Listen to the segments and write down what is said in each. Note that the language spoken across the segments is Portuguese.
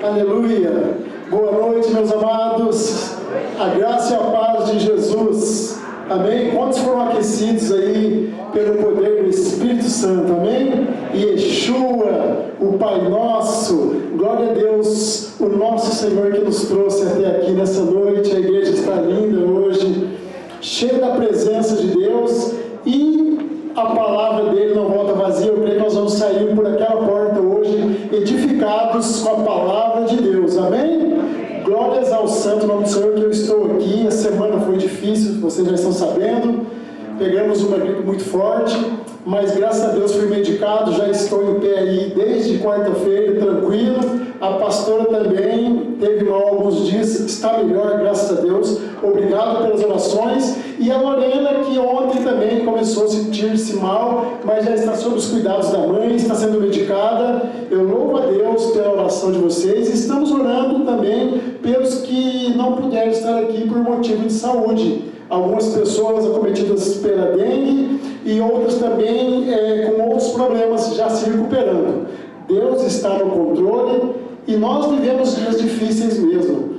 Aleluia! Boa noite, meus amados. A graça e a paz de Jesus. Amém? Quantos foram aquecidos aí pelo poder do Espírito Santo? Amém? Yeshua, o Pai Nosso, glória a Deus, o nosso Senhor que nos trouxe até aqui nessa noite. A igreja está linda hoje, cheia da presença de Deus, e a palavra dele não volta vazia. Eu creio que nós vamos sair por aquela porta hoje edificados com a palavra de Deus. Amém? Glórias ao santo nome do Senhor, que eu estou aqui. A semana foi difícil, vocês já estão sabendo. Pegamos uma gripe muito forte, mas graças a Deus fui medicado, já estou em pé aí desde quarta-feira, tranquilo. A pastora também teve mal alguns dias, está melhor, graças a Deus. Obrigado pelas orações. E a Lorena, que ontem também começou a sentir-se mal, mas já está sob os cuidados da mãe, está sendo medicada. Eu louvo a Deus pela oração de vocês. Estamos orando também pelos que não puderam estar aqui por motivo de saúde. Algumas pessoas acometidas pela dengue e outras também com outros problemas já se recuperando. Deus está no controle e nós vivemos dias difíceis mesmo,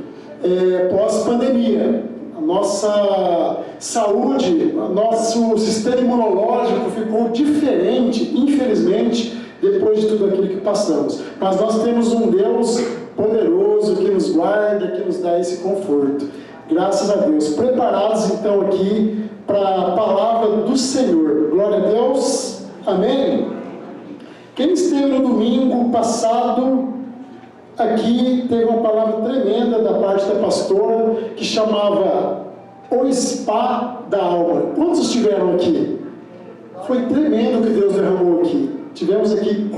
pós-pandemia. A nossa saúde, nosso sistema imunológico ficou diferente, infelizmente, depois de tudo aquilo que passamos. Mas nós temos um Deus poderoso que nos guarda, que nos dá esse conforto. Graças a Deus. Preparados então aqui para a palavra do Senhor. Glória a Deus. Amém? Quem esteve no domingo passado aqui teve uma palavra tremenda da parte da pastora que chamava o spa da alma. Quantos estiveram aqui? Foi tremendo o que Deus derramou aqui. Tivemos aqui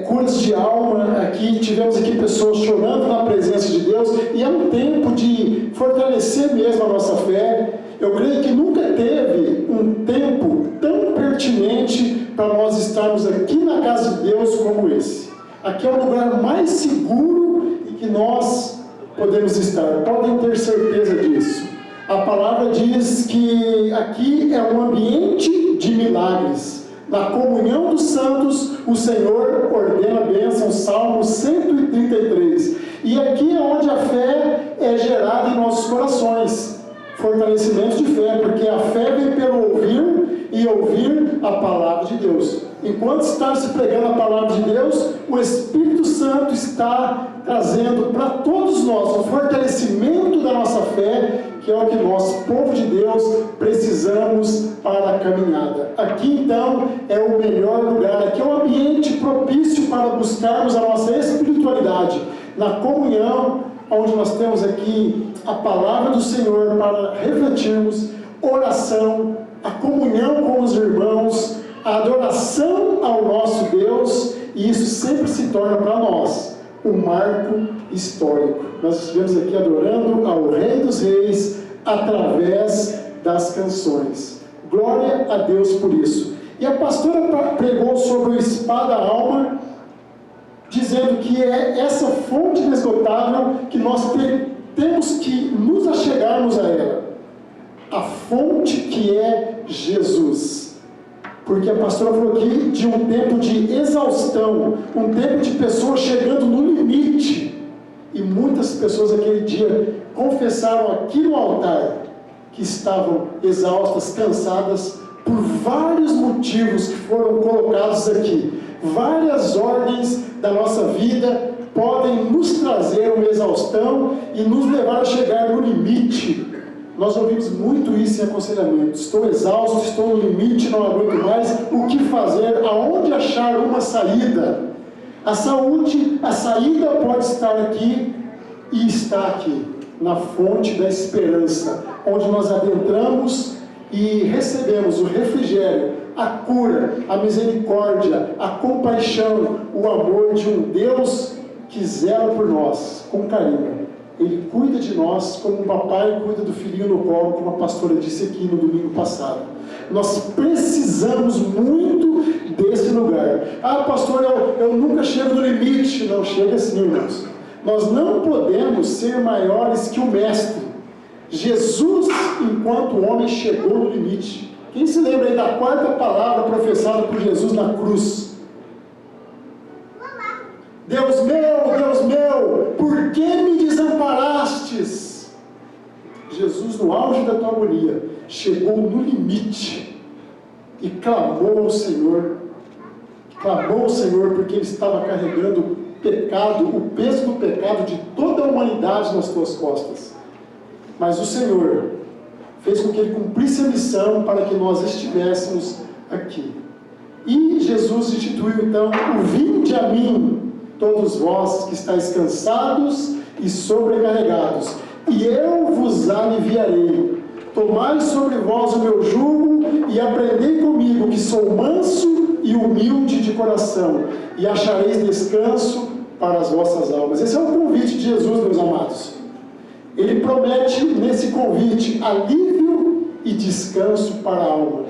curas de alma aqui, tivemos aqui pessoas chorando na presença de Deus, e é um tempo de fortalecer mesmo a nossa fé. Eu creio que nunca teve um tempo tão pertinente para nós estarmos aqui na casa de Deus como esse. Aqui é o lugar mais seguro em que nós podemos estar, podem ter certeza disso. A palavra diz que aqui é um ambiente de milagres. Na comunhão dos santos, o Senhor ordena a bênção, Salmo 133. E aqui é onde a fé é gerada em nossos corações. Fortalecimento de fé, porque a fé vem pelo ouvir e ouvir a palavra de Deus. Enquanto está se pregando a palavra de Deus, o Espírito Santo está trazendo para todos nós o fortalecimento da nossa fé, que é o que nós, povo de Deus, precisamos para a caminhada. Aqui então é o melhor lugar, aqui é um ambiente propício para buscarmos a nossa espiritualidade, na comunhão, onde nós temos aqui a palavra do Senhor para refletirmos, oração, a comunhão com os irmãos, a adoração ao nosso Deus, e isso sempre se torna para nós um marco histórico. Nós estivemos aqui adorando ao Rei dos Reis através das canções. Glória a Deus por isso. E a pastora pregou sobre o spa da alma, dizendo que é essa fonte inesgotável que nós temos que nos achegarmos a ela. A fonte que é Jesus. Porque a pastora falou aqui de um tempo de exaustão, um tempo de pessoas chegando no limite. E muitas pessoas aquele dia confessaram aqui no altar que estavam exaustas, cansadas, por vários motivos que foram colocados aqui. Várias ordens da nossa vida podem nos trazer uma exaustão e nos levar a chegar no limite. Nós ouvimos muito isso em aconselhamento. Estou exausto, estou no limite, não aguento mais. O que fazer? Aonde achar uma saída? A saída pode estar aqui e está aqui, na fonte da esperança, onde nós adentramos e recebemos o refrigério, a cura, a misericórdia, a compaixão, o amor de um Deus que zela por nós com carinho. Ele cuida de nós como um papai cuida do filhinho no colo, como a pastora disse aqui no domingo passado. Nós precisamos muito desse lugar. Ah, pastor, eu nunca chego no limite. Não chega assim, irmãos. Nós não podemos ser maiores que o Mestre. Jesus, enquanto homem, chegou no limite. Quem se lembra aí da quarta palavra professada por Jesus na cruz? Deus meu, por que me desamparastes? Jesus, no auge da tua agonia, chegou no limite e clamou ao Senhor. Clamou ao Senhor porque ele estava carregando o pecado, o peso do pecado de toda a humanidade nas tuas costas. Mas o Senhor fez com que ele cumprisse a missão para que nós estivéssemos aqui. E Jesus instituiu então o vinde a mim, todos vós que estáis cansados e sobrecarregados, e eu vos aliviarei. Tomai sobre vós o meu jugo e aprendei comigo, que sou manso e humilde de coração, e achareis descanso para as vossas almas. Esse é o convite de Jesus, meus amados. Ele promete nesse convite alívio e descanso para a alma.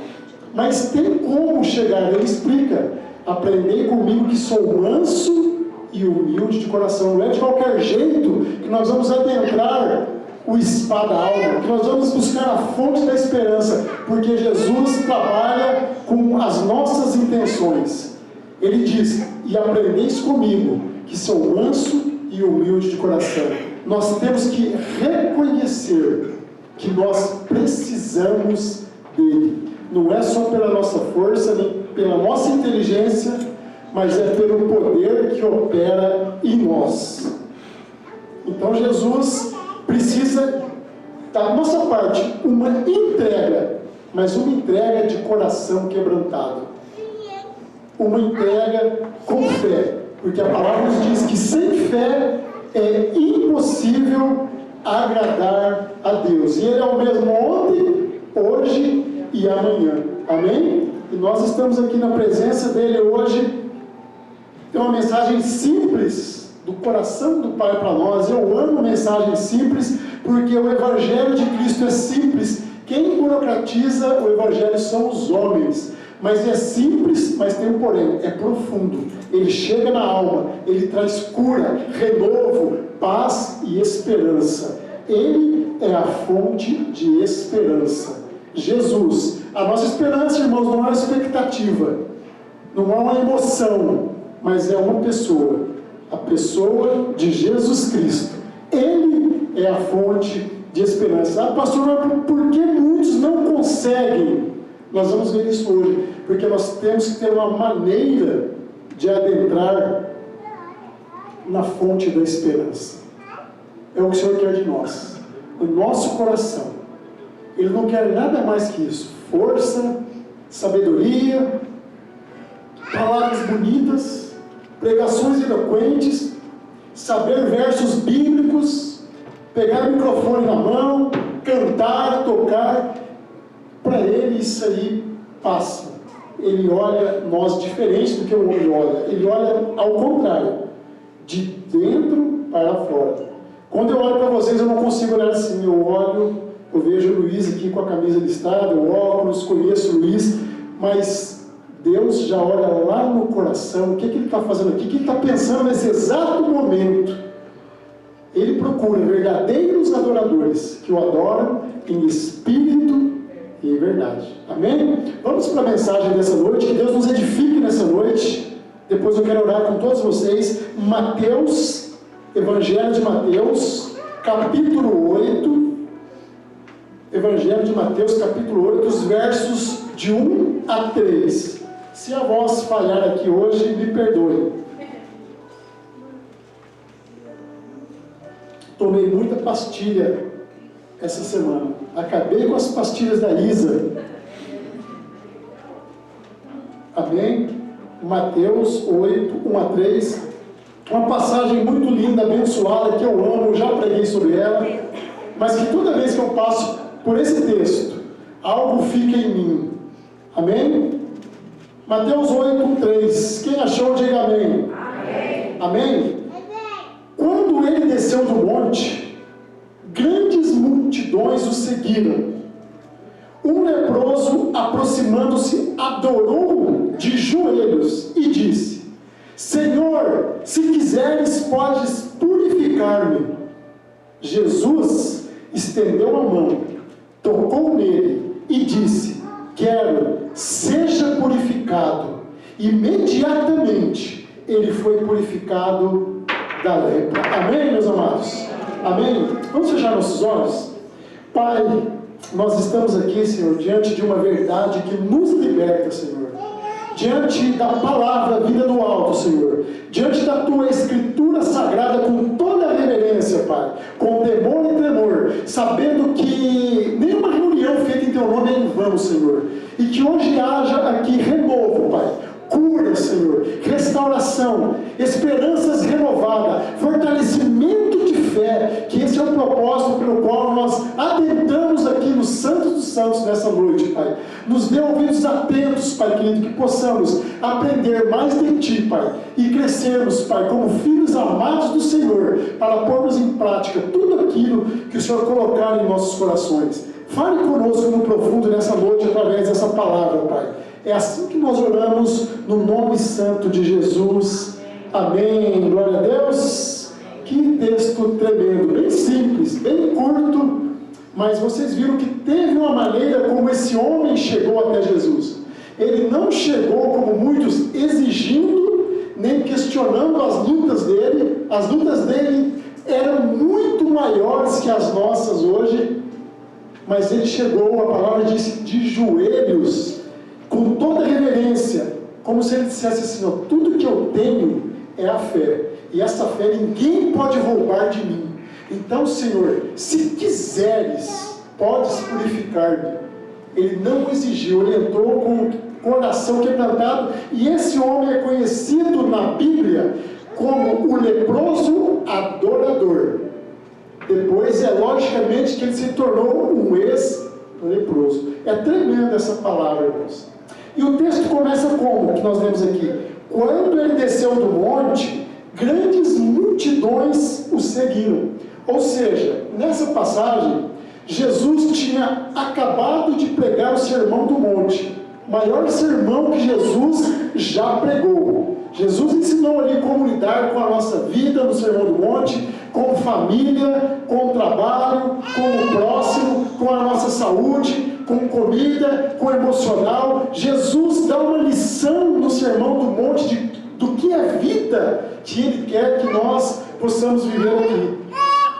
Mas tem como chegar, ele explica: aprendei comigo que sou manso e humilde de coração. Não é de qualquer jeito que nós vamos adentrar o spa da alma, que nós vamos buscar a fonte da esperança, porque Jesus trabalha com as nossas intenções. Ele diz: e aprendeis comigo que sou manso e humilde de coração. Nós temos que reconhecer que nós precisamos dele. Não é só pela nossa força, nem pela nossa inteligência, mas é pelo poder que opera em nós. Então Jesus precisa da nossa parte uma entrega, mas uma entrega de coração quebrantado, uma entrega com fé, porque a palavra nos diz que sem fé é impossível agradar a Deus, e Ele é o mesmo ontem, hoje e amanhã, amém? E nós estamos aqui na presença dEle hoje. Tem uma mensagem simples do coração do Pai para nós. Eu amo mensagens simples, porque o Evangelho de Cristo é simples. Quem burocratiza o Evangelho são os homens, mas é simples, mas tem um porém, é profundo. Ele chega na alma, ele traz cura, renovo, paz e esperança. Ele é a fonte de esperança. Jesus, a nossa esperança, irmãos, não é uma expectativa, não é uma emoção, mas é uma pessoa, a pessoa de Jesus Cristo. Ele é a fonte de esperança. Ah, pastor, mas por que muitos não conseguem? Nós vamos ver isso hoje, porque nós temos que ter uma maneira de adentrar na fonte da esperança. É o que o Senhor quer de nós, o nosso coração. Ele não quer nada mais que isso: força, sabedoria, palavras bonitas, pregações eloquentes, saber versos bíblicos, pegar o microfone na mão, cantar, tocar. Para Ele isso aí passa. Ele olha nós diferente do que o homem olha. Ele olha ao contrário, de dentro para fora. Quando eu olho para vocês, eu não consigo olhar assim. Eu vejo o Luiz aqui com a camisa listrada, o óculos, conheço o Luiz, mas Deus já olha lá no coração. O que Ele está fazendo aqui? O que Ele está pensando nesse exato momento? Ele procura verdadeiros adoradores que o adoram em espírito e em verdade. Amém? Vamos para a mensagem dessa noite. Que Deus nos edifique nessa noite. Depois eu quero orar com todos vocês. Mateus, Evangelho de Mateus, capítulo 8. Evangelho de Mateus, capítulo 8, os versos de 1 a 3. Se a voz falhar aqui hoje, me perdoe. Tomei muita pastilha essa semana. Acabei com as pastilhas da Isa. Amém? Mateus 8, 1 a 3. Uma passagem muito linda, abençoada, que eu amo, eu já preguei sobre ela, mas que toda vez que eu passo por esse texto, algo fica em mim. Amém? Mateus 8, 3. Quem achou, diga amém. Amém? Amém? Quando ele desceu do monte, grandes multidões o seguiram. Um leproso, aproximando-se, adorou de joelhos e disse: Senhor, se quiseres, podes purificar-me. Jesus estendeu a mão, tocou nele e disse: Quero, seja purificado. Imediatamente ele foi purificado da lepra. Amém, meus amados? Amém? Vamos fechar nossos olhos? Pai, nós estamos aqui, Senhor, diante de uma verdade que nos liberta, Senhor. Diante da palavra vinda do alto, Senhor. Diante da Tua Escritura Sagrada, com toda a reverência, Pai. Com temor e tremor. Sabendo que nenhuma reunião feita em Teu nome é em vão, Senhor. E que hoje haja aqui renovo, Pai. Cura, Senhor, restauração, esperanças renovadas, fortalecimento de fé, que esse é o propósito pelo qual nós adentramos aqui no Santo dos Santos nessa noite, Pai. Nos dê ouvidos atentos, Pai querido, que possamos aprender mais de Ti, Pai, e crescermos, Pai, como filhos amados do Senhor, para pormos em prática tudo aquilo que o Senhor colocar em nossos corações. Fale conosco no profundo nessa noite através dessa palavra, Pai. É assim que nós oramos no nome santo de Jesus. Amém. Glória a Deus. Que texto tremendo, bem simples, bem curto, mas vocês viram que teve uma maneira como esse homem chegou até Jesus. Ele não chegou como muitos exigindo, nem questionando as lutas dele. As lutas dele eram muito maiores que as nossas hoje, mas ele chegou, a palavra disse, de joelhos, com toda reverência, como se ele dissesse assim: ó, tudo que eu tenho é a fé, e essa fé ninguém pode roubar de mim. Então, Senhor, se quiseres, podes purificar-me. Ele não exigiu, ele entrou com o coração quebrantado, e esse homem é conhecido na Bíblia como o leproso adorador. Depois é logicamente que ele se tornou um ex-leproso. É tremenda essa palavra, irmãos. E o texto começa como? Que nós lemos aqui: quando ele desceu do monte, grandes multidões o seguiram. Ou seja, nessa passagem, Jesus tinha acabado de pregar o sermão do monte, o maior sermão que Jesus já pregou. Jesus ensinou ali como lidar com a nossa vida no sermão do monte, com família, com trabalho, com o próximo, com a nossa saúde, com comida, com emocional. Jesus dá uma lição no sermão do monte do que é vida que Ele quer que nós possamos viver aqui.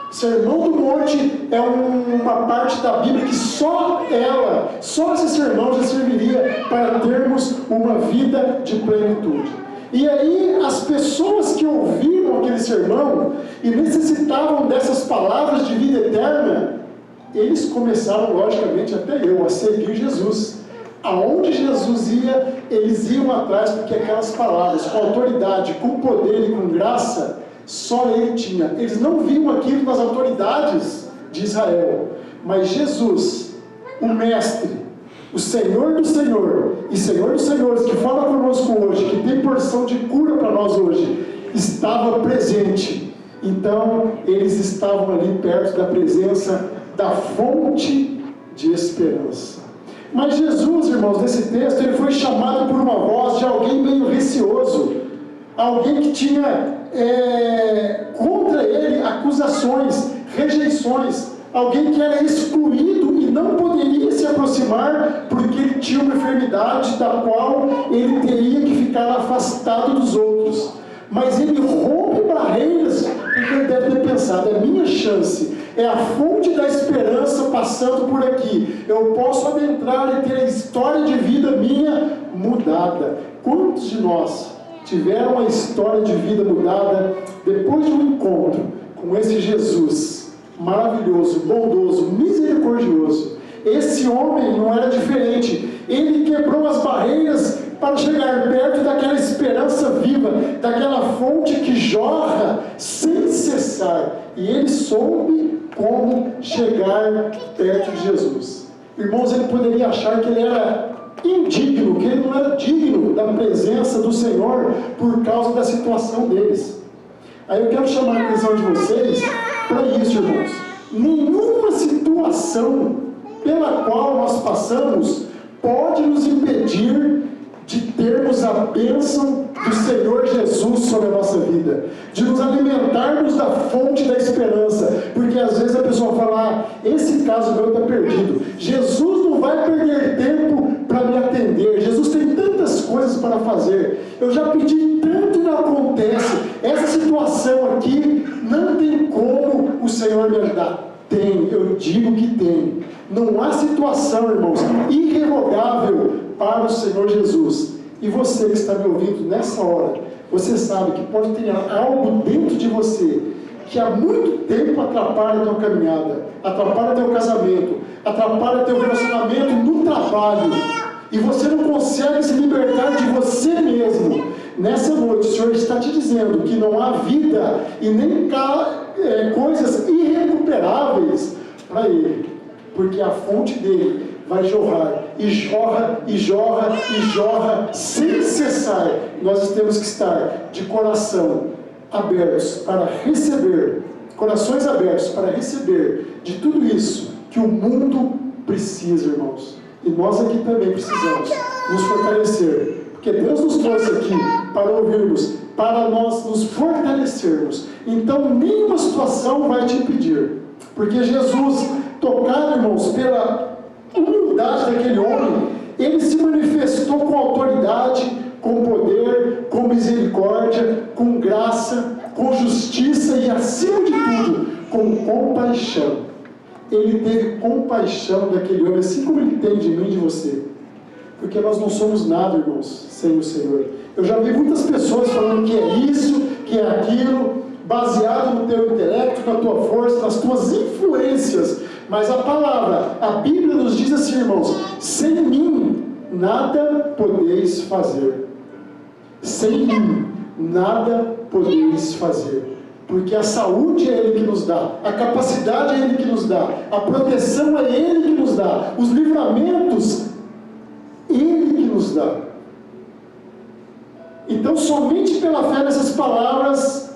O sermão do monte é uma parte da Bíblia que só esse sermão já serviria para termos uma vida de plenitude. E aí as pessoas que ouviram aquele sermão e necessitavam dessas palavras de vida eterna, eles começaram, logicamente, até eu, a seguir Jesus. Aonde Jesus ia, eles iam atrás, porque aquelas palavras, com autoridade, com poder e com graça, só Ele tinha. Eles não viam aquilo nas autoridades de Israel, mas Jesus, o Mestre, o Senhor do Senhor e Senhor dos Senhores, que fala conosco hoje, que tem porção de cura para nós hoje, estava presente. Então, eles estavam ali perto da presença da fonte de esperança. Mas Jesus, irmãos, nesse texto, ele foi chamado por uma voz de alguém meio receoso, alguém que tinha contra ele acusações, rejeições, alguém que era excluído e não poderia se aproximar porque ele tinha uma enfermidade da qual ele teria que ficar afastado dos outros. Mas ele rompe barreiras, porque ele deve ter pensado: é minha chance, é a fonte da esperança passando por aqui, eu posso adentrar e ter a história de vida minha mudada. Quantos de nós tiveram a história de vida mudada depois de um encontro com esse Jesus maravilhoso, bondoso, misericordioso? Esse homem não era diferente. Ele quebrou as barreiras para chegar perto daquela esperança viva, daquela fonte que jorra sem cessar. E ele soube como chegar perto de Jesus. Irmãos, ele poderia achar que ele era indigno, que ele não era digno da presença do Senhor por causa da situação deles. Aí eu quero chamar a atenção de vocês para isso, irmãos. Nenhuma situação pela qual nós passamos pode nos impedir de termos a bênção do Senhor Jesus sobre a nossa vida, de nos alimentarmos da fonte da esperança, porque às vezes a pessoa fala: esse caso meu está perdido, Jesus não vai perder tempo para me atender, Jesus tem tantas coisas para fazer, eu já pedi tanto e não Senhor me ajudar? Tem, eu digo que tem. Não há situação, irmãos, irrevogável para o Senhor Jesus. E você que está me ouvindo nessa hora, você sabe que pode ter algo dentro de você que há muito tempo atrapalha a tua caminhada, atrapalha teu casamento, atrapalha teu relacionamento no trabalho, e você não consegue se libertar de você mesmo. Nessa noite o Senhor está te dizendo que não há vida e nem coisas irrecuperáveis para Ele, porque a fonte dele vai jorrar, e jorra, e jorra, e jorra, sem cessar. Nós temos que estar de coração abertos para receber, corações abertos para receber de tudo isso que o mundo precisa, irmãos. E nós aqui também precisamos nos fortalecer, porque Deus nos trouxe aqui para ouvirmos, para nós nos fortalecermos. Então nenhuma situação vai te impedir, porque Jesus, tocado, irmãos, pela humildade daquele homem, ele se manifestou com autoridade, com poder, com misericórdia, com graça, com justiça e, acima de tudo, com compaixão. Ele teve compaixão daquele homem, assim como ele tem de mim e de você. Porque nós não somos nada, irmãos, sem o Senhor. Eu já vi muitas pessoas falando que é isso, que é aquilo, baseado no teu intelecto, na tua força, nas tuas influências. Mas a palavra, a Bíblia nos diz assim, irmãos: sem mim nada podeis fazer. Sem mim nada podeis fazer. Porque a saúde é Ele que nos dá, a capacidade é Ele que nos dá, a proteção é Ele que nos dá, os livramentos Ele que nos dá. Então somente pela fé nessas palavras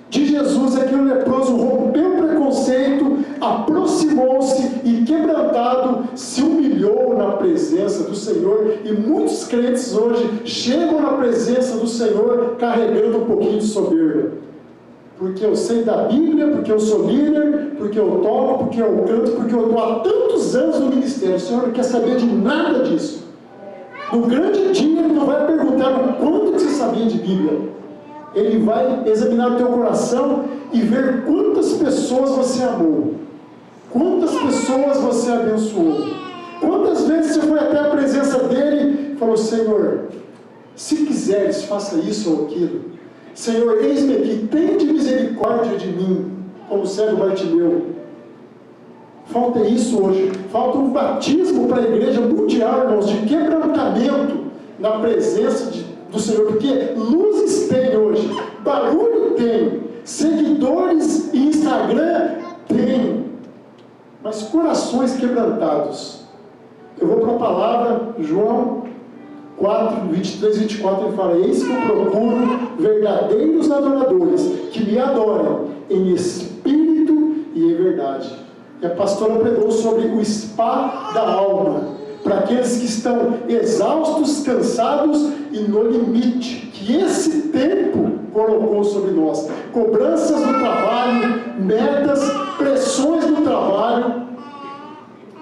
de Jesus é que o leproso rompeu o preconceito, aproximou-se e, quebrantado, se humilhou na presença do Senhor. E muitos crentes hoje chegam na presença do Senhor carregando um pouquinho de soberba. Porque eu sei da Bíblia, porque eu sou líder, porque eu toco, porque eu canto, porque eu estou há tantos anos no ministério. O Senhor não quer saber de nada disso. No grande dia Ele não vai perguntar o quanto que você sabia de Bíblia. Ele vai examinar o teu coração e ver quantas pessoas você amou, quantas pessoas você abençoou, quantas vezes você foi até a presença dele e falou: Senhor, se quiseres, faça isso ou aquilo. Senhor, eis-me aqui, tende misericórdia de mim, como o cego Bartimeu. Falta isso hoje, falta um batismo para a igreja mundial, irmãos, de quebrantamento na presença do Senhor, porque luzes tem hoje, barulho tem, seguidores e Instagram tem, mas corações quebrantados. Eu vou para a palavra, João 4, 23 e 24, ele fala: eis que eu procuro verdadeiros adoradores, que me adoram em espírito e em verdade. E a pastora pregou sobre o spa da alma, para aqueles que estão exaustos, cansados e no limite, que esse tempo colocou sobre nós. Cobranças do trabalho, metas, pressões do trabalho,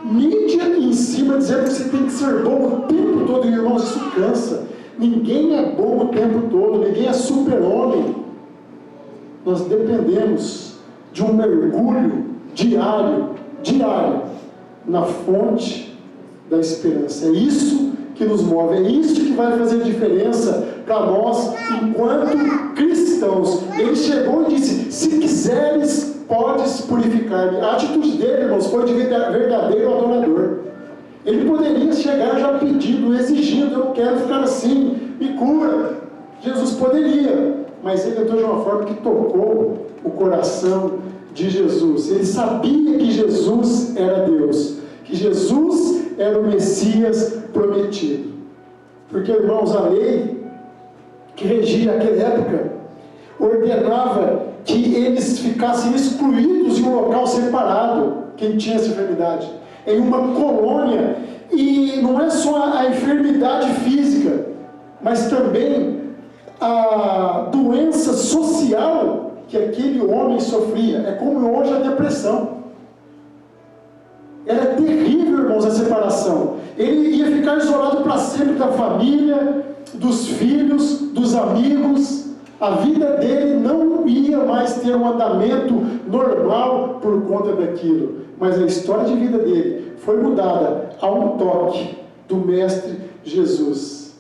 mídia em cima dizendo que você tem que ser bom o tempo todo. E, irmãos, isso cansa. Ninguém é bom o tempo todo, ninguém é super-homem. Nós dependemos de um mergulho diário na fonte da esperança. É isso que nos move, é isso que vai fazer diferença para nós enquanto cristãos. Ele chegou e disse: se quiseres, podes purificar-me. A atitude dele, irmãos, foi de verdadeiro adorador. Ele poderia chegar já pedindo, exigindo: eu não quero ficar assim, me cura. Jesus poderia, mas ele entrou de uma forma que tocou o coração de Jesus. Ele sabia que Jesus era Deus, que Jesus era o Messias prometido. Porque, irmãos, a lei que regia aquela época ordenava que eles ficassem excluídos em um local separado, quem tinha essa enfermidade, em uma colônia. E não é só a enfermidade física, mas também a doença social que aquele homem sofria. É como hoje a depressão. Era terrível, irmãos, a separação. Ele ia ficar isolado para sempre da família, dos filhos, dos amigos. A vida dele não ia mais ter um andamento normal por conta daquilo. Mas a história de vida dele foi mudada a um toque do Mestre Jesus.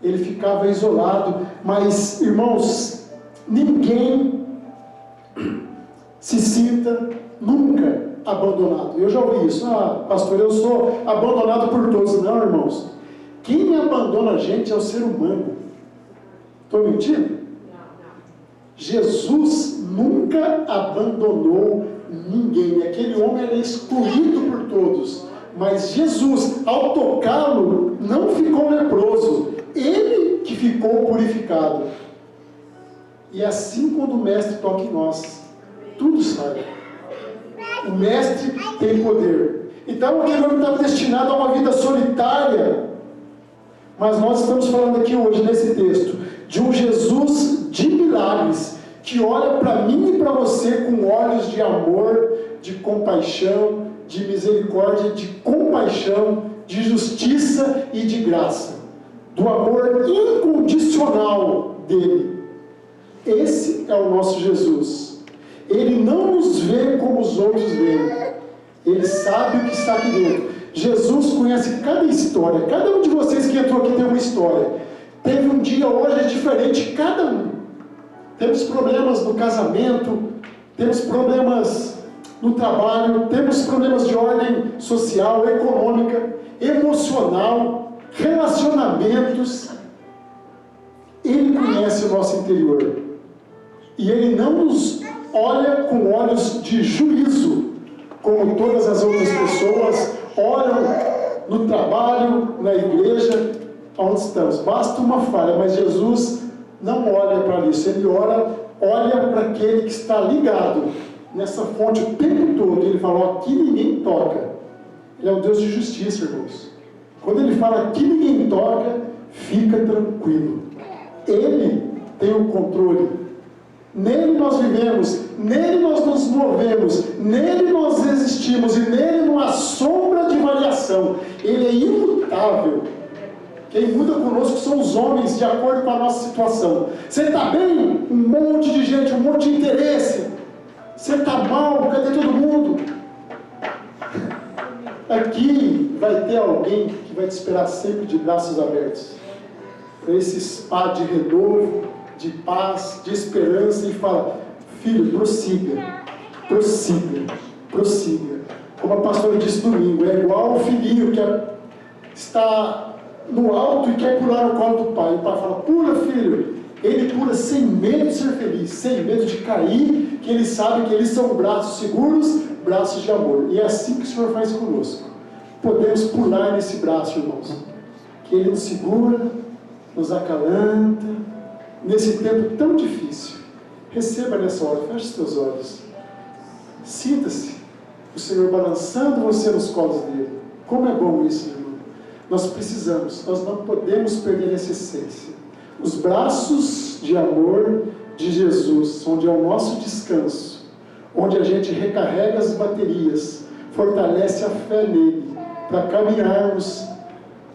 Ele ficava isolado, mas, irmãos, ninguém se sinta nunca abandonado. Eu já ouvi isso. Pastor, eu sou abandonado por todos. Não, irmãos. Quem abandona a gente é o ser humano. Estou mentindo? Jesus nunca abandonou ninguém. Aquele homem era excluído por todos. Mas Jesus, ao tocá-lo, não ficou leproso. Ele que ficou purificado. E assim, quando o Mestre toca em nós, tudo sai. O Mestre tem poder. Então, aquele homem estava destinado a uma vida solitária. Mas nós estamos falando aqui hoje, nesse texto, de um Jesus de milagres, que olha para mim e para você com olhos de amor, de compaixão, de misericórdia, de compaixão, de justiça e de graça. Do amor incondicional dele. Esse é o nosso Jesus. Ele não nos vê como os outros veem. Ele sabe o que está aqui dentro. Jesus conhece cada história. Cada um de vocês que entrou aqui tem uma história. Teve um dia, hoje é diferente, cada um. Temos problemas no casamento, temos problemas no trabalho, temos problemas de ordem social, econômica, emocional, relacionamentos. Ele conhece o nosso interior. E Ele não nos olha com olhos de juízo, como todas as outras pessoas olham no trabalho, na igreja, onde estamos. Basta uma falha, mas Jesus não olha para isso. Ele olha para aquele que está ligado nessa fonte o tempo todo. Ele fala, aqui ninguém toca. Ele é um Deus de justiça, irmãos. Quando Ele fala, aqui ninguém toca, fica tranquilo. Ele tem o controle. Nele nós vivemos, nele nós nos movemos, nele nós existimos, e nele não há sombra de variação. Ele é imutável. Quem muda conosco são os homens, de acordo com a nossa situação. Você está bem? Um monte de gente, um monte de interesse. Você está mal? Cadê todo mundo? Aqui vai ter alguém que vai te esperar sempre de braços abertos. Para esse spa de renovo, de paz, de esperança, e fala, filho, prossiga, prossiga, prossiga. Como a pastora disse domingo, é igual o filhinho que está no alto e quer pular no colo do pai. O pai fala, pula, filho. Ele pula sem medo de ser feliz, sem medo de cair, que ele sabe que eles são braços seguros, braços de amor. E é assim que o Senhor faz conosco. Podemos pular nesse braço, irmãos, que Ele nos segura, nos acalanta, nesse tempo tão difícil. Receba nessa hora, feche os teus olhos. Sinta-se o Senhor balançando você nos colos dele. Como é bom isso, irmão. Nós precisamos, nós não podemos perder essa essência. Os braços de amor de Jesus, onde é o nosso descanso, onde a gente recarrega as baterias, fortalece a fé nele, para caminharmos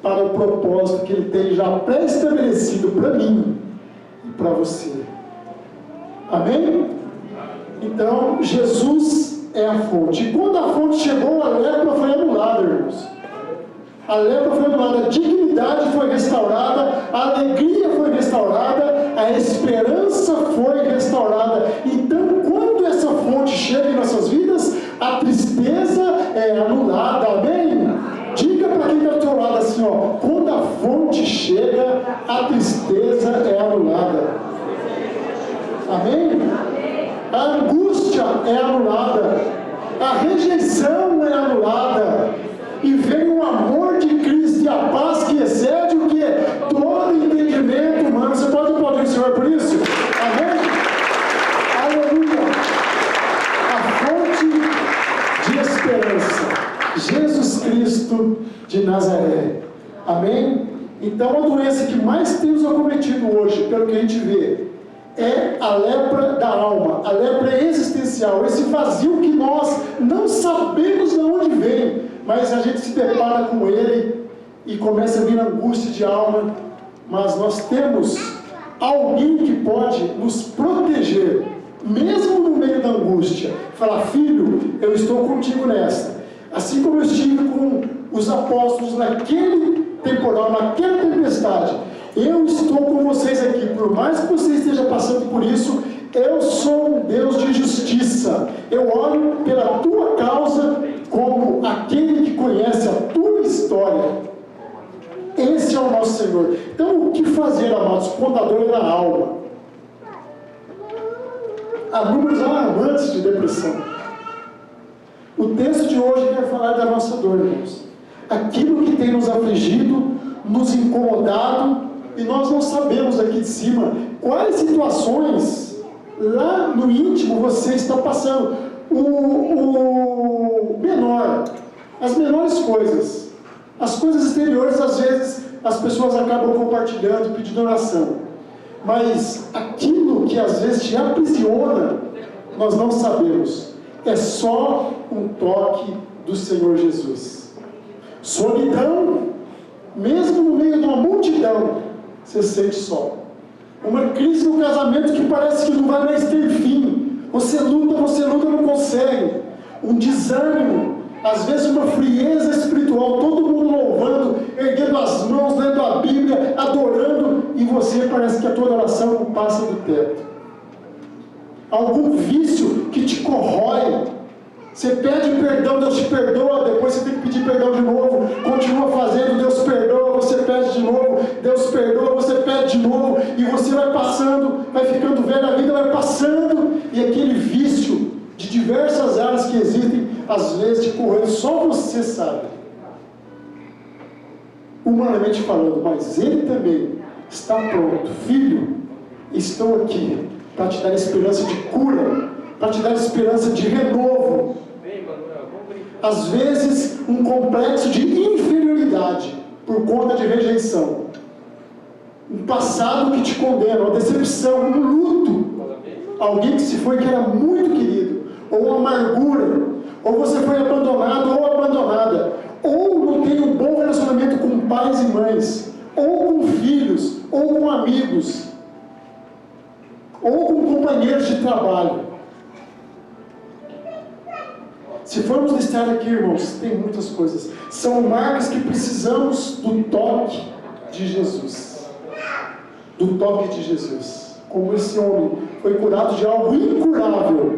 para o propósito que Ele tem já pré-estabelecido para mim e para você. Amém? Então, Jesus é a fonte. E quando a fonte chegou, a lepra foi anulada, irmãos. A lepra foi anulada, a dignidade foi restaurada, a alegria foi restaurada, a esperança foi restaurada. Então, quando essa fonte chega em nossas vidas, a tristeza é anulada. Amém? Diga para quem está ao teu lado assim, ó, quando a fonte chega, a tristeza é anulada. Amém? A angústia é anulada, a rejeição é anulada, e vem o amor de Cristo e a paz que excede o que? Todo entendimento humano. Você pode aplaudir o Senhor por isso? Amém? Aleluia! A fonte de esperança, Jesus Cristo de Nazaré. Amém? Então a doença que mais tem nos acometido hoje, pelo que a gente vê, é a lepra da alma, a lepra existencial, esse vazio que nós não sabemos de onde vem, mas a gente se depara com ele e começa a vir angústia de alma. Mas nós temos alguém que pode nos proteger, mesmo no meio da angústia. Falar: filho, eu estou contigo nessa. Assim como eu estive com os apóstolos naquele temporal, naquela tempestade, eu estou com vocês aqui. Por mais que você esteja passando por isso, eu sou um Deus de justiça. Eu olho pela tua causa como aquele que conhece a tua história. Esse é o nosso Senhor. Então, o que fazer, amados? Quando a dor é na alma. Há números alarmantes de depressão. O texto de hoje quer falar da nossa dor, irmãos. Aquilo que tem nos afligido, nos incomodado, e nós não sabemos aqui de cima quais situações lá no íntimo você está passando. O menor, as menores coisas, as coisas exteriores, às vezes as pessoas acabam compartilhando, pedindo oração, mas aquilo que às vezes te aprisiona, nós não sabemos. É só um toque do Senhor Jesus. Solidão, mesmo no meio de uma multidão, você sente só. Uma crise no casamento que parece que não vai mais ter fim. Você luta, não consegue. Um desânimo, às vezes uma frieza espiritual, todo mundo louvando, erguendo as mãos, lendo a Bíblia, adorando, e você parece que a tua oração não passa do teto. Algum vício que te corrói. Você pede perdão, Deus te perdoa, depois você tem que pedir perdão de novo, continua fazendo, Deus perdoa, você pede de novo, Deus perdoa, você pede de novo, e você vai passando, vai ficando velho, a vida vai passando, e aquele vício de diversas áreas que existem, às vezes te corroendo, só você sabe, humanamente falando, mas Ele também está pronto. Filho, estou aqui para te dar esperança de cura, para te dar esperança de renovo. Às vezes um complexo de inferioridade por conta de rejeição, um passado que te condena, uma decepção, um luto, alguém que se foi que era muito querido, ou uma amargura, ou você foi abandonado ou abandonada, ou não tem um bom relacionamento com pais e mães, ou com filhos, ou com amigos, ou com companheiros de trabalho. Se formos listar aqui, irmãos, tem muitas coisas. São marcas que precisamos do toque de Jesus. Do toque de Jesus. Como esse homem foi curado de algo incurável.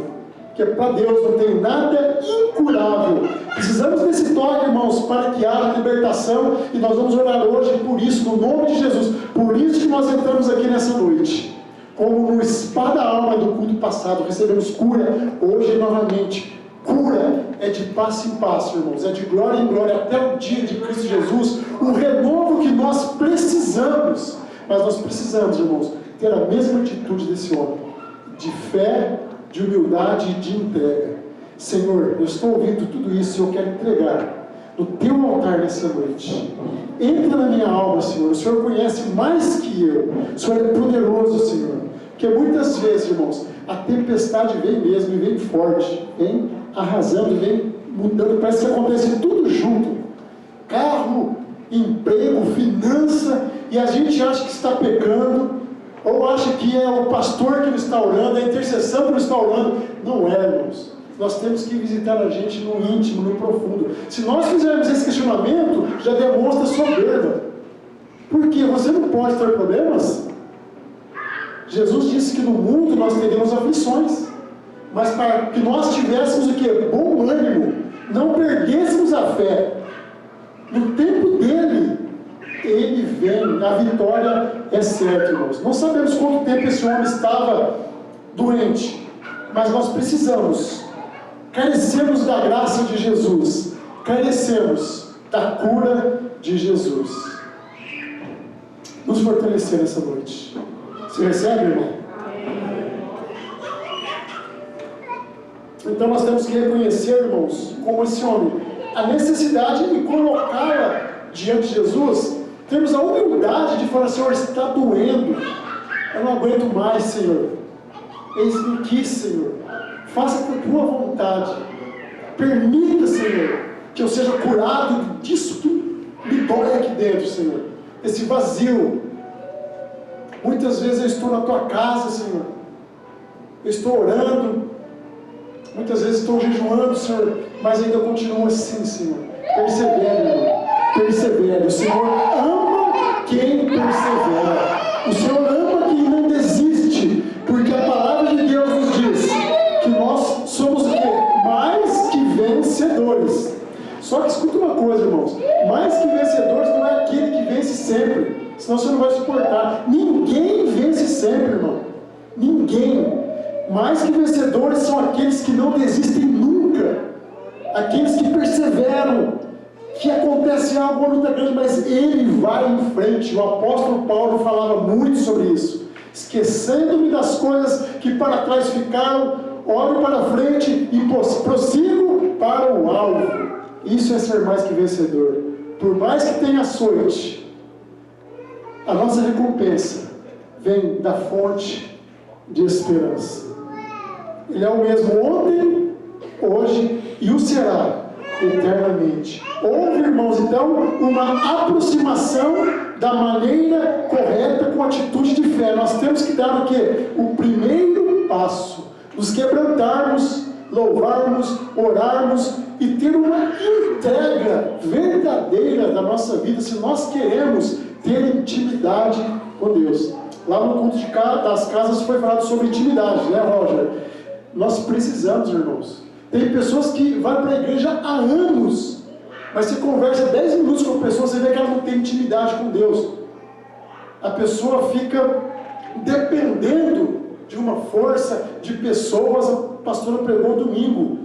Que para Deus não tem nada incurável. Precisamos desse toque, irmãos, para que haja libertação. E nós vamos orar hoje por isso, no nome de Jesus. Por isso que nós entramos aqui nessa noite. Como no Spa da Alma do culto passado, recebemos cura. Hoje, novamente, cura é de passo em passo, irmãos, é de glória em glória até o dia de Cristo Jesus, o renovo que nós precisamos. Mas nós precisamos, irmãos, ter a mesma atitude desse homem, de fé, de humildade e de entrega. Senhor, eu estou ouvindo tudo isso e eu quero entregar no teu altar nessa noite. Entra na minha alma, Senhor. O Senhor conhece mais que eu. O Senhor é poderoso, Senhor. Porque muitas vezes, irmãos, a tempestade vem mesmo e vem forte, vem arrasando, vem mudando, parece que acontece tudo junto. Carro, emprego, finança, e a gente acha que está pecando, ou acha que é o pastor que não está orando, é a intercessão que não está orando. Não é, irmãos. Nós temos que visitar a gente no íntimo, no profundo. Se nós fizermos esse questionamento, já demonstra soberba. Por quê? Você não pode ter problemas? Jesus disse que no mundo nós teremos aflições, mas para que nós tivéssemos o quê? Bom ânimo, não perdêssemos a fé. No tempo dele, ele vem, a vitória é certa, irmãos. Não sabemos quanto tempo esse homem estava doente, mas nós precisamos, carecemos da graça de Jesus, carecemos da cura de Jesus. Nos fortalecer nessa noite. Você recebe, irmão? Então nós temos que reconhecer, irmãos, como esse homem, a necessidade de colocá-la diante de Jesus. Temos a humildade de falar: Senhor, está doendo, eu não aguento mais, Senhor. Eis-me aqui, Senhor, faça com a tua vontade. Permita, Senhor, que eu seja curado disso que me dói aqui dentro, Senhor. Esse vazio. Muitas vezes eu estou na tua casa, Senhor. Eu estou orando. Muitas vezes estou jejuando, Senhor. Mas ainda continuo assim, Senhor. Persevere, irmão. Persevere. O Senhor ama quem persevera. O Senhor ama quem não desiste. Porque a palavra de Deus nos diz que nós somos o quê? Mais que vencedores. Só que escuta uma coisa, irmãos. Mais que vencedores não é aquele que vence sempre. Senão você não vai suportar. Ninguém vence sempre, irmão. Ninguém. Mais que vencedores são aqueles que não desistem nunca. Aqueles que perseveram. Que acontece algo, uma luta grande, mas ele vai em frente. O apóstolo Paulo falava muito sobre isso. Esquecendo-me das coisas que para trás ficaram, olho para frente e prossigo para o alvo. Isso é ser mais que vencedor. Por mais que tenha açoite, a nossa recompensa vem da fonte de esperança. Ele é o mesmo ontem, hoje e o será eternamente. Houve, irmãos, então, uma aproximação da maneira correta com atitude de fé. Nós temos que dar o quê? O primeiro passo. Nos quebrantarmos, louvarmos, orarmos e ter uma entrega verdadeira da nossa vida, se nós queremos ter intimidade com Deus. Lá no culto das casas foi falado sobre intimidade, né, Roger? Nós precisamos, irmãos. Tem pessoas que vão para a igreja há anos, mas você conversa 10 minutos com a pessoa, você vê que ela não tem intimidade com Deus. A pessoa fica dependendo de uma força, de pessoas. A pastora pregou domingo.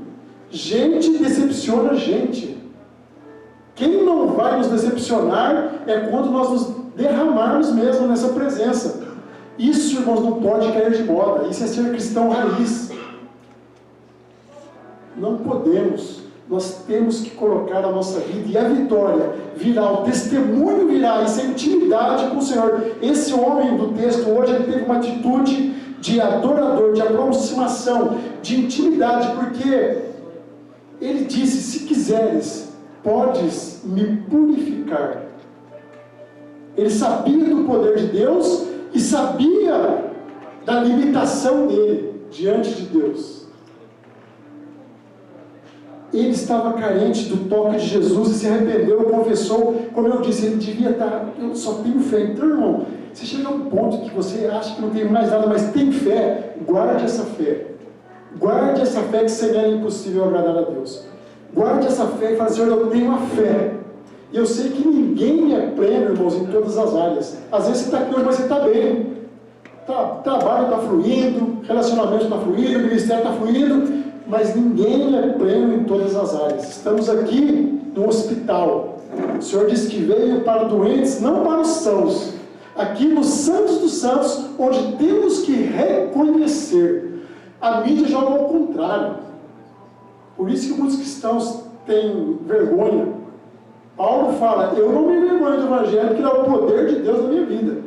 Gente decepciona gente. Quem não vai nos decepcionar é quando nós nos derramarmos mesmo nessa presença. Isso, irmãos, não pode cair de moda. Isso é ser cristão raiz. Não podemos. Nós temos que colocar a nossa vida, e a vitória virá, o testemunho virá, isso é intimidade com o Senhor. Esse homem do texto hoje, ele teve uma atitude de adorador, de aproximação, de intimidade, porque ele disse: se quiseres, podes me purificar. Ele sabia do poder de Deus e sabia da limitação dele diante de Deus. Ele estava carente do toque de Jesus e se arrependeu, confessou. Como eu disse, ele devia estar: eu só tenho fé. Então, irmão, você chega a um ponto que você acha que não tem mais nada, mas tem fé. Guarde essa fé. Guarde essa fé, que seria impossível agradar a Deus. Guarde essa fé e fale: Senhor, eu tenho uma fé. E eu sei que ninguém é pleno, irmãos, em todas as áreas. Às vezes você está aqui hoje, mas você está bem. Trabalho está fluindo, relacionamento está fluindo, ministério está fluindo, mas ninguém é pleno em todas as áreas. Estamos aqui no hospital. O Senhor disse que veio para doentes, não para os sãos. Aqui nos Santos dos Santos, onde temos que reconhecer. A mídia joga ao contrário. Por isso que muitos cristãos têm vergonha. Paulo fala: eu não me envergonho do Evangelho, porque é o poder de Deus na minha vida.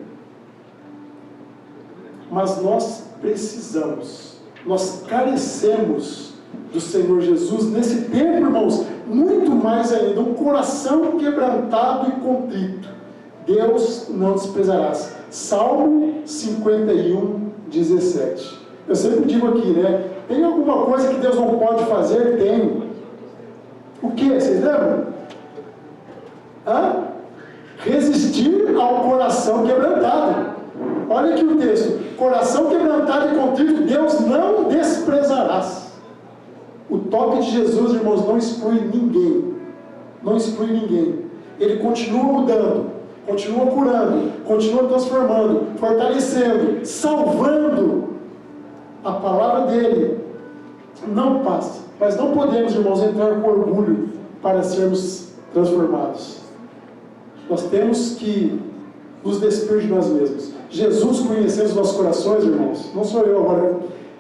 Mas nós precisamos, nós carecemos do Senhor Jesus nesse tempo, irmãos, muito mais ainda. Um coração quebrantado e contrito Deus não desprezarás. Salmo 51, 17. Eu sempre digo aqui, né? Tem alguma coisa que Deus não pode fazer? Tem. O que? Vocês lembram? Resistir ao coração quebrantado. Olha aqui o texto: coração quebrantado e contrito Deus não desprezarás. O toque de Jesus, irmãos, não exclui ninguém. Não exclui ninguém. Ele continua mudando, continua curando, continua transformando, fortalecendo, salvando. A palavra dele não passa. Mas não podemos, irmãos, entrar com orgulho para sermos transformados. Nós temos que nos despir de nós mesmos. Jesus conheceu os nossos corações, irmãos. Não sou eu agora.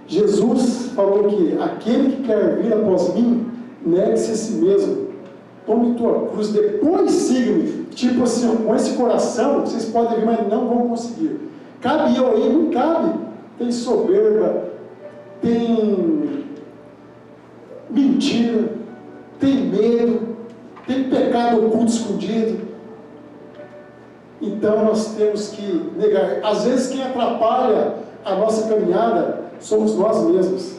Jesus falou que aquele que quer vir após mim, negue-se a si mesmo. Tome tua cruz, depois siga-me. Tipo assim, com esse coração, vocês podem vir, mas não vão conseguir. Cabe eu aí? Não cabe. Tem soberba, tem mentira, tem medo, tem pecado oculto, escondido. então nós temos que negar. Às vezes quem atrapalha a nossa caminhada somos nós mesmos.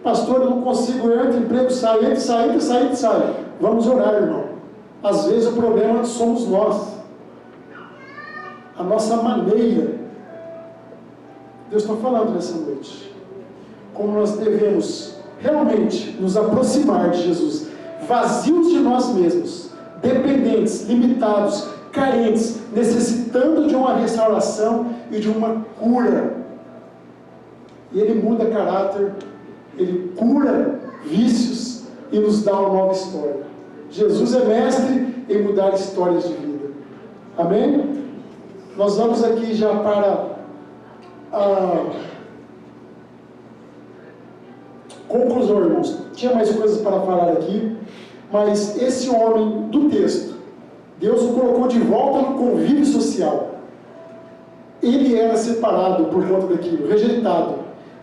Pastor, eu não consigo, eu entro, emprego, saio, sai. Vamos orar, irmão. Às vezes o problema somos nós. A nossa maneira. Deus está falando nessa noite. Como nós devemos realmente nos aproximar de Jesus. Vazios de nós mesmos. Dependentes, limitados, carentes, necessitando de uma restauração e de uma cura. E Ele muda caráter, Ele cura vícios e nos dá uma nova história. Jesus é mestre em mudar histórias de vida. Amém? Nós vamos aqui já para a conclusão, irmãos. Tinha mais coisas para falar aqui, mas esse homem do texto, Deus o colocou de volta no convívio social. Ele era separado por conta daquilo, rejeitado.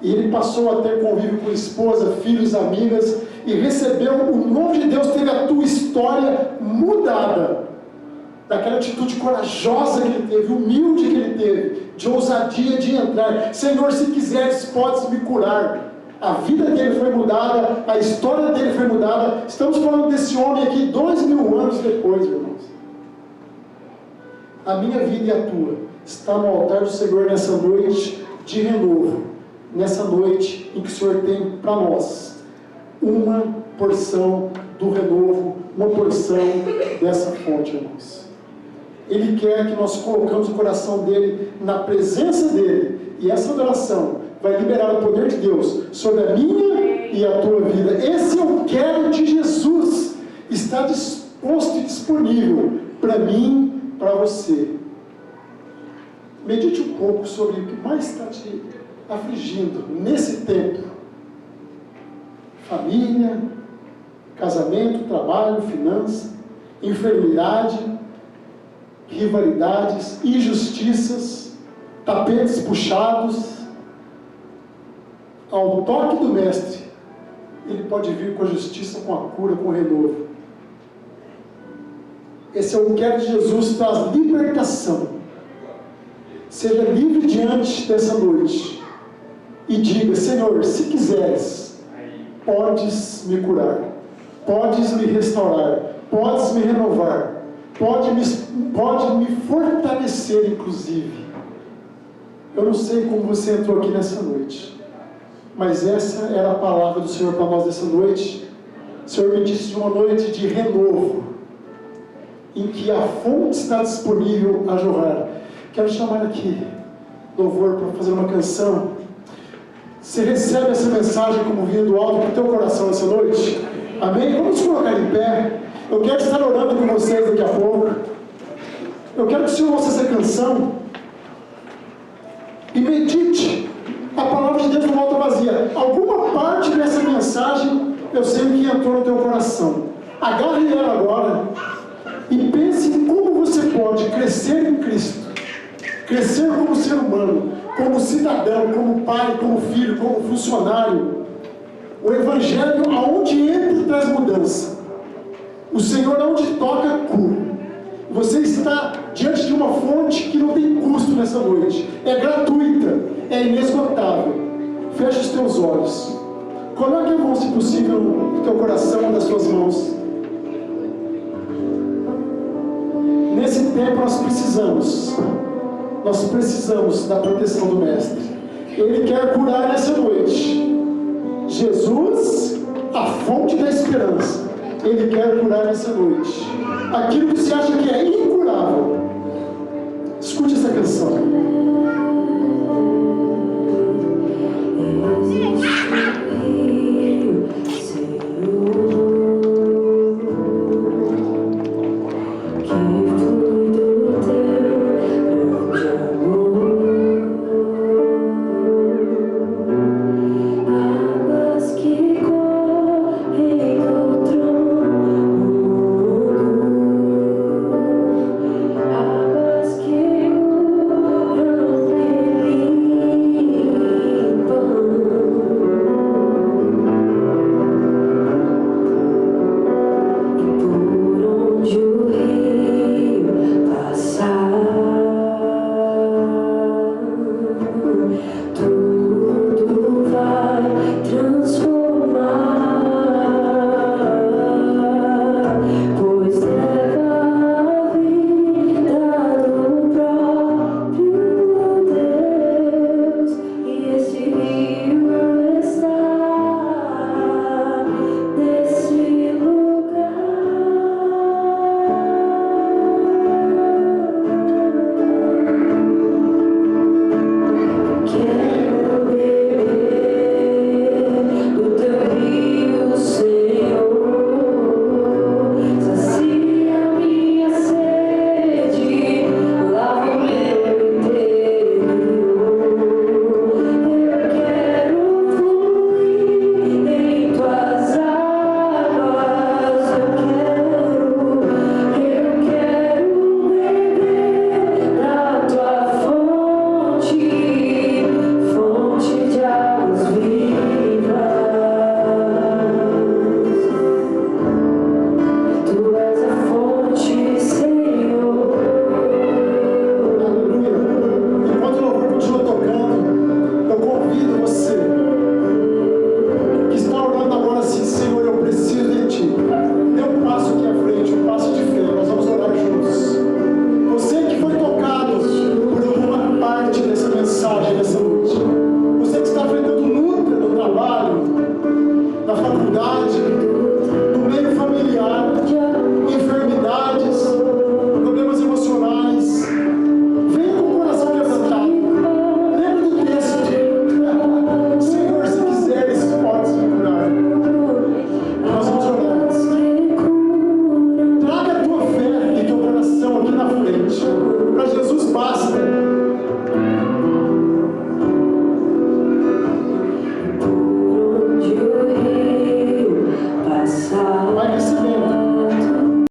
E ele passou a ter convívio com esposa, filhos, amigas, e recebeu o nome de Deus, teve a tua história mudada. Daquela atitude corajosa que ele teve, humilde que ele teve, de ousadia de entrar. Senhor, se quiseres, podes me curar. A vida dele foi mudada, a história dele foi mudada. Estamos falando desse homem aqui 2000 anos depois, irmãos. A minha vida e a tua está no altar do Senhor nessa noite de renovo. Nessa noite em que o Senhor tem para nós uma porção do renovo, uma porção dessa fonte, irmãos. Ele quer que nós colocamos o coração dele na presença dele, e essa adoração vai liberar o poder de Deus sobre a minha e a tua vida. Esse eu quero de Jesus está disposto e disponível para mim, para você. Medite um pouco sobre o que mais está te afligindo nesse tempo. Família, casamento, trabalho, finança, enfermidade, rivalidades, injustiças, tapetes puxados. Ao toque do Mestre, Ele pode vir com a justiça, com a cura, com o renovo. Esse é o quero de Jesus, traz libertação. Seja livre diante dessa noite e diga: Senhor, se quiseres, podes me curar, podes me restaurar, podes me renovar, pode me fortalecer, inclusive. Eu não sei como você entrou aqui nessa noite, mas essa era a palavra do Senhor para nós nessa noite. O Senhor me disse de uma noite de renovo, em que a fonte está disponível a jorrar. Quero chamar aqui louvor para fazer uma canção. Você recebe essa mensagem como vindo do alto para o teu coração essa noite? Amém? Vamos colocar em pé. Eu quero estar orando com vocês daqui a pouco. Eu quero que o Senhor ouça essa canção e medite. A palavra de Deus não volta vazia. Alguma parte dessa mensagem eu sei que entrou no teu coração. Agarre ela agora e pense em como você pode crescer em Cristo. Crescer como ser humano, como cidadão, como pai, como filho, como funcionário. O Evangelho, aonde entra, traz mudança. O Senhor, aonde toca, cura. Você está diante de uma fonte que não tem custo nessa noite. É gratuita, é inesgotável. Feche os teus olhos. Coloque a mão, se possível, no teu coração, nas tuas mãos. Nesse tempo nós precisamos da proteção do Mestre. Ele quer curar nessa noite. Jesus, a fonte da esperança, Ele quer curar nessa noite. Aquilo que você acha que é incurável. Escute essa canção.